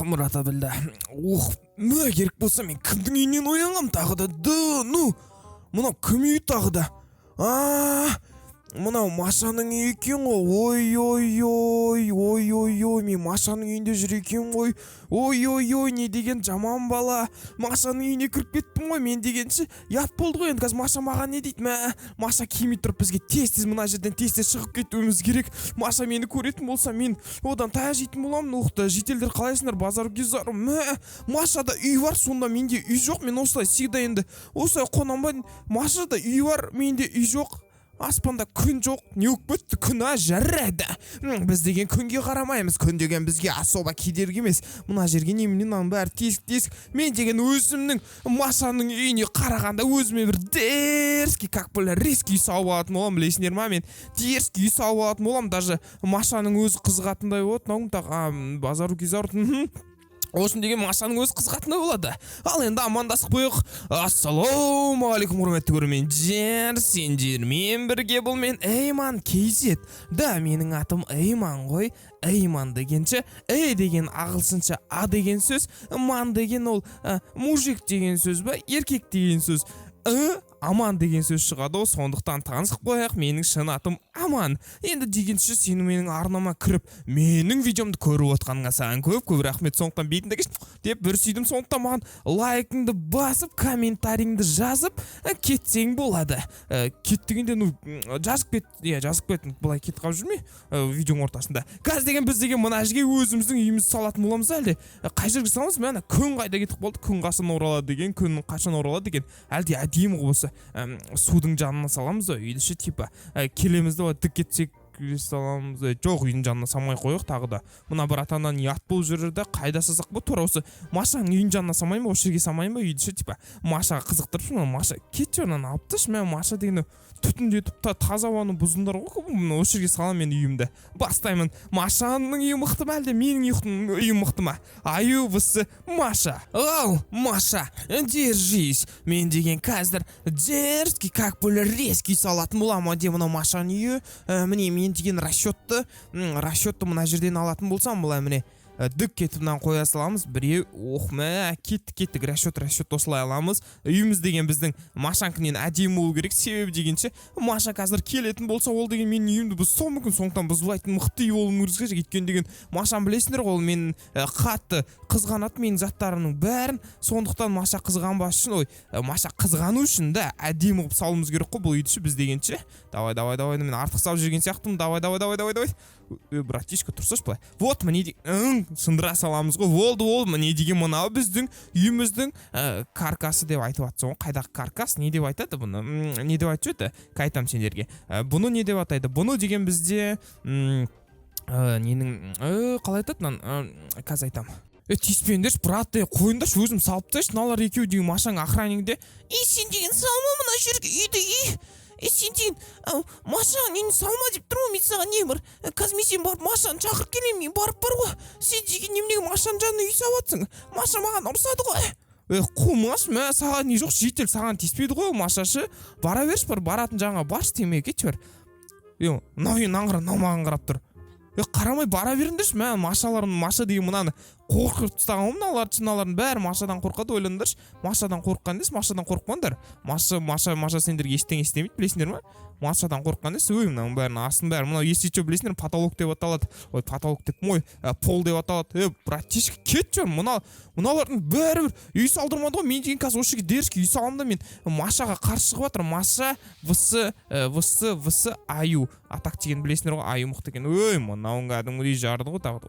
Мұрат абілді. Мә керек болса мен кімдің үйінен оянғам тағы да. Мынау кім үй тағы да? Мынау Машаның үйі екен ғой. Ой, мен Машаның үйінде жүр екен ғой. Ой, не деген жаман бала. Машаның үйіне кіріп кеттім ғой мен дегенше. Ят болды ғой енді қазір Маша маған не дейді? Маша кимей тұрып бізге тез мына жерден тез шығып кетуіміз керек. Маша мені көретін болса мен одан таяқ жейтін боламын. Уқты, жителдер қалайсыңдар? Базар кезар. Машада үй бар, сонда менде үй жоқ. Мен осылай всегда енді осылай қонамын. Машада үй бар, менде үй жоқ. Аспанда күн жоқ, не өкпетті күн жарады. Біз деген күнге қарамаймыз, күн деген бізге особа кедергі емес. Мына жерге неменен бәрі тесік. Мен деген өзімнің Машаның үйіне қарағанда өзіме бір дерзкий, как бы резкий үй салып алатын болам, білесіңдер ма? Мен дерзкий үй салып алатын болам, даже Машаның өзі қызығатындай болады. Базару кезар. Осын деген Машаның өз қызғатына болады. Ал енді амандасып қойық. Ассалаумағалейкум құрметті көрермендер, сендермен бірге бұл мен Эйман KZ. Да, менің атым Эйман ғой. Эйман дегенше, деген ағылшынша а деген сөз, ман деген ол мужик деген сөз ба, еркек деген сөз. Аман деген сөз шығады, сондықтан танысып қояқ. Менің шын атым Аман. Енді дегенше сені менің арнама кіріп, менің видеомды көріп отқаныңа саған көп рахмет. Сондықтан бетіндегі деп бір сүйдім. Сондықтан маған лайкыңды басып, комментарийіңді жазып кетсең болады. Кет дегенде жазып кет. Бұлай кет қалып жүрме видеоның ортасында. Қазір деген біз деген мына жерге өзіміздің үйімізді салатын боламыз әлде? Қай жерге саламыз? Мәні күн қайда кетіп болды? Күн қашан оралады деген, күн қашан оралады деген. Әлде әдемі болса судың жанына саламыз ба? Үйді ше типа келемізді тік кетсек саламыз. Жоқ, үйдің жанына салмай қойық тағы да. Мына бір атанан ят болып жүрді. Қайда сасақ бұл тура осы Машаның үйдің жанына салмайын ба? Осы жерге салмайын ба? Үйді ше типа Машаға қызықтырып жүрмін. Маша кет жерінен алып ташы. Маша деген түтіндетіп таза ауаны бұзындар ғой. Осы жерге салам мен үйімді. Бастаймын. Машаның үйі мықты ма әлде менің үйім мықты ма? Аю бұсы Маша. Ау, Маша, держись. Мен деген қазір дерзкий, как бы резкий салатын боламын деп мына Машаның үйі. Міне мен деген расчетты мына жерден алатын болсам, былай міне дүк кетімнен қоя саламыз. Біреу, кеттік, расчет осылай аламыз. Үйіміз деген біздің Машанкінен әдемі болу керек. Себебі дегенше Маша қазір келетін болса, ол деген менің үйімді бұзсау мүмкін. Сондықтан бұзбайтын мықты үй болуым керек. Өйткені деген Машан білесіңдер ғой, ол менің қатты қызғанады менің заттарымның бәрін. Сондықтан Маша қызғанбас үшін, Маша қызғану үшін да әдемі қылып салуымыз керек қой бұл үйді біз дегенше. Давай, мен артық салып жүрген сияқтымын. Давай. Братишка, тұрсаш былай. Вот, міне сындыра саламыз ғой. Болды, міне деген мынау біздің үйіміздің каркасы деп айтып атса ғой. Қайдағы каркас? Не деп айтады бұны? Не деп айтып жүрді? Қайтам сендерге. Бұны не деп атайды? Бұны деген бізде қалай айтады? Қазір айтам. Тиіспендерш, брат, қойындаш, өзім салып тастайшы. Мыналар екеуі деген Машаның охраннигінде. Сен деген салма мына жерге үйді. Сен деген Маша нені салма деп тұрмын, мен саған не бар? Қазір мен сен барып Машаны шақырып келемін, мен барып бар ғой. Сен деген неменеге Машаның жанына үй салатсың? Маша маған ұрсады ғой. Қумаш, саған не жоқ, жител саған тиіспейді ғой Машашы. Бара берші, баратын жаңа баршы темеге кетші бар. Маған қарап тұр. Қарамай бара беріңдерші, Маша деген мұнаны қорқып тастаған мыналардың бәрі Машадан қорқады, ойлаңдаршы. Машадан қорыққан дес, Машадан қорықпаңдар. Маша сендерге ештеңе істемейді, білесіңдер ме? Машадан қорыққан дес, мынаның бәрінің астын бәрі, мынау естече білесіңдер, потолок деп аталады. Потолок деп пол деп аталады. Братишка, кет жүр, мыналардың бәрі үй салдырмады ғой. Мен деген қазір осы жерге дерзкий үй саламын да, мен Машаға қарсы шығып жатыр. Маша вс аю. Атақ деген білесіңдер ғой, аю мықты екен. Мынауың кәдімгідей жарды ғой тағы.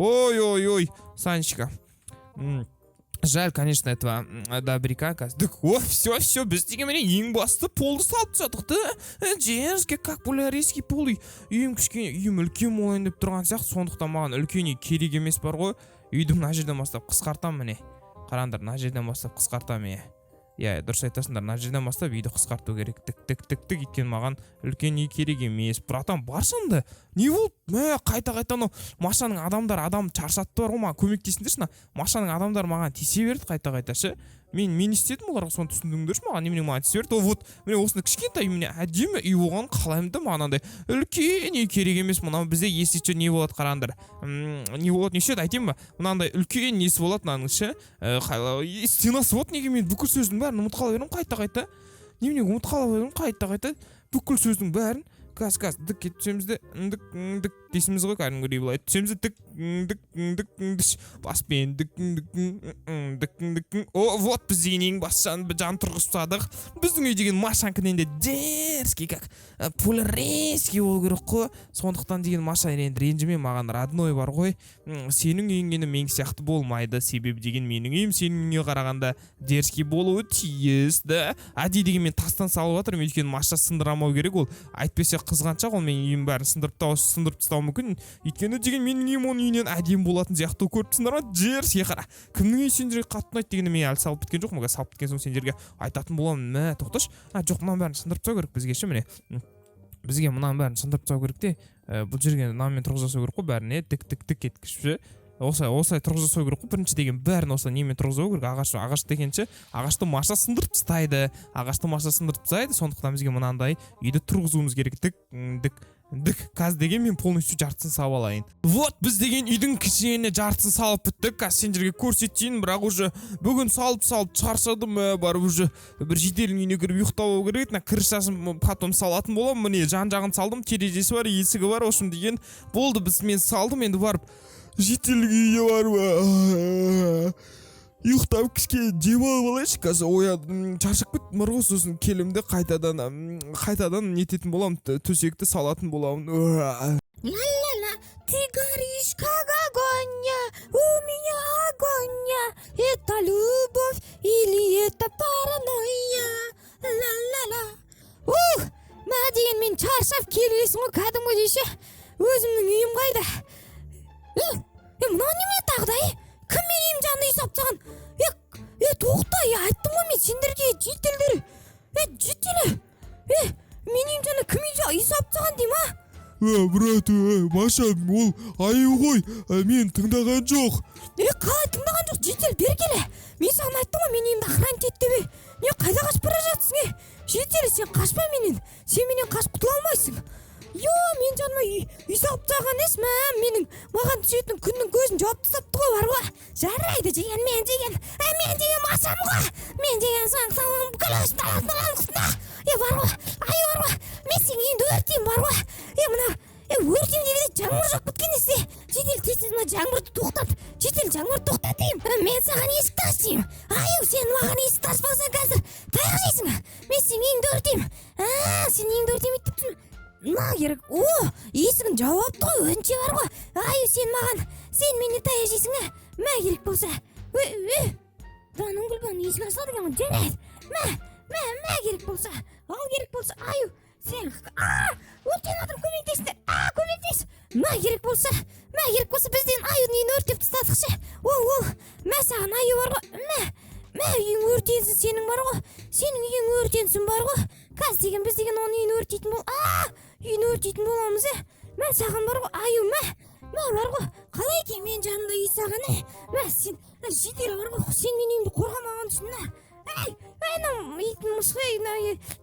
Ой, Санечка. Жаль, конечно, этого добряка. Все, біз деген мені ең басты полды салып тастадық та. Дерзкий, как полярийский пол. Үйім кішкене, үйім үлкен болайын деп тұрған сияқты. Сондықтан маған үлкен үй керек емес бар ғой. Үйді мына жерден бастап қысқартам міне. Қараңдар, мына жерден бастап қысқартам міне. Дұрыс айтасыңдар, мына жерден бастап үйді қысқарту керек. Тік еткен маған үлкен үй керек емес. Братан, барсаңды. Не болды? Қайта Машаның адам чаршатты бар ғой, маған көмектесіңдерші. Машаның адамдар маған тисе берді қайта-шы. мен істедім оларға, соны түсіндіңдерші, маған немене маған тисе берді. Вот міне осындай кішкентай міне әдемі үй болғанын қалаймын да, мынандай үлкен үй керек емес. мынау бізде есетші не болады қараңдар, не болады неше еді айтайын ба, мынандай үлкен несі болады мынаның ше, стенасы болады. Неге мен бүкіл сөздің бәрін ұмытып қала беремін қайта немене ұмытып қала беремін қайта бүкіл сөздің бәрін. Газ дік түсеміз де дік дейсіміз ғой, кәдімгідей былай түсеміз де дік баспен дік. О, вот біз деген ең басшан жан тұрғызып тастадық. Біздің үй деген Машанькінен де дерзкий, как полярейский болу керек қой. Сондықтан деген Маша енді ренжіме, маған родной бар ғой. Сенің үйің енді мен сияқты болмайды, себебі деген менің үйім сенің үйіңе қарағанда дерзкий болуы тиіс да. Әдейі деген мен тастан салып жатырмын, өйткені Маша сындырамау керек. Ол айтпесе қызғаншақ, ол менің үйім бәрін сындырып тастауы мүмкін. Өйткені деген менің үйім оның үйінен әдемі болатын сияқты көріпсіңдер ма? Дерзкий қара. Кімнің үйі сендерге қатты ұнайды дегенде мен әлі салып біткен жоқпын. Салып біткен соң сендерге айтатын боламын. Мә, тоқташы. Жоқ, мынаның бәрін сындырып тастау керек бізге ше, міне. Бізге мынаның бәрін сындырып тастау керек те, бұл жерге мынамен тұрғыза жасау керек қой, бәріне тік еткізіп. Осылай тұрғыза жасау керек қой. Бірінші деген бәрін осылай немен тұрғызу керек. Ағаш дегенше, ағашты Маша сындырып тастайды. Сондықтан бізге мынандай үйді тұрғызуымыз керек. Дік. Қазір деген мен полностью жартысын салып алайын. Вот біз деген үйдің кішкене жартысын салып біттік. Қазір сендерге көрсетейін, бірақ уже бүгін салып шаршадым, бар уже бір жителдің үйіне кіріп ұйықтау керек. Крышасын потом салатын боламын. Міне жан-жағын салдым, терезесі бар, есігі бар, осым деген болды. Мен салдым, енді барып жителдің үйіне барып ұйықтап кішкене демалып алайыншы. Қазір оядым, шаршап кеттім бар ғой, сосын келемде қайтадан нететін боламын, төсекті салатын боламын. Ла-ла-ла, ты горишь как огонь, у меня огонь. Это любовь или это паранойя? Ла-ла-ла. Мә деген мен шаршап келесің ғой кәдімгідей ше. Өзімнің үйім қайда? Мынау неме тағдай? Кім мен үйім жанында үй салып тастаған? Тоқта, айттым ғой мен сендерге, жителдер. Жителі. Мен үйім жанында кім үй салып тастаған дейм, а? Брат, Маша, ол аю ғой, мен тыңдаған жоқ. Қалай тыңдаған жоқ? Жител, бер келе. Мен саған айттым ғой, мен үйімді охранять ет деп. Не қайда қашып бара жатсың? Жител, сен қашпа менен. Сен менен қашып құтыла алмайсың. Мен жаныма үй салып тастаған емес, менің маған түсетін күннің көзін жауып тастапты ғой, бар ғой. Жарайды деген, мен деген Машам ғой. Мен деген салам күліш таласында. Бар ғой, ай бар ғой. Мен сенің үйіңді өртеймін, бар ғой. Мына өртеймін дегенде жаңбыр жоқ біткен есе. Жедел тез мына жаңбырды тоқтат. Жедел жаңбырды тоқтат деймін. Мен саған есікті аш деймін. Сен маған есікті ашпасаң қазір таяқ жейсің. Мен сенің үйіңді өртеймін. Сенің үйіңді өртеймін деппін. На керек. Есігін жауапты ғой, өзінше бар ғой. Сен мені таяқ жейсің, мә керек болса. Даның күлбан есік ашылады екен, жарайды. Мә керек болса. Ал керек болса. Сен өртен адам көмектесті. Көмектес. Мә керек болса бізден аюдың үйін өртеп тастадық ше. Мә саған аю бар ғой. Мә үйің өртенсін, сенің бар ғой. Сенің үйің өртенсін бар ғой. Қазір деген біз деген оның үйін өртейтін боламыз. Мә саған бар ғой, аю, мә бар ғой. Қалай екен мен жанымда үй саған, мә сен жедел бар ғой, сен мен үйімді қорғамаған үшін,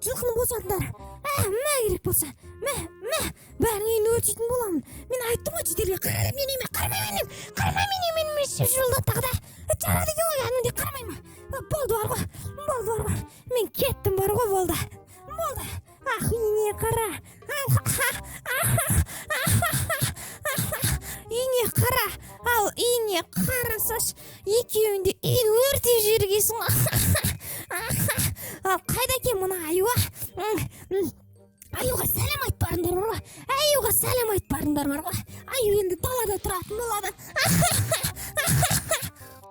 жылқыны босатыңдар. Мә керек болса, мә бәрін үйін өртейтін боламын. Мен айттым ғой жеделге, қармай мен ішіп жолда тағда. Жарады екен ғой, әнімде қармайма. Болды бар ғой. Мен кеттім бар ғой, болды. Үйіне қара. Үйіне қара. Ал үйіне қарасаш, екеуінде үйін өртеп жібергесің. Ал қайда екен мына аюға? Аюға сәлем айт барыңдар бар ғой. Аю енді далада тұратын болады.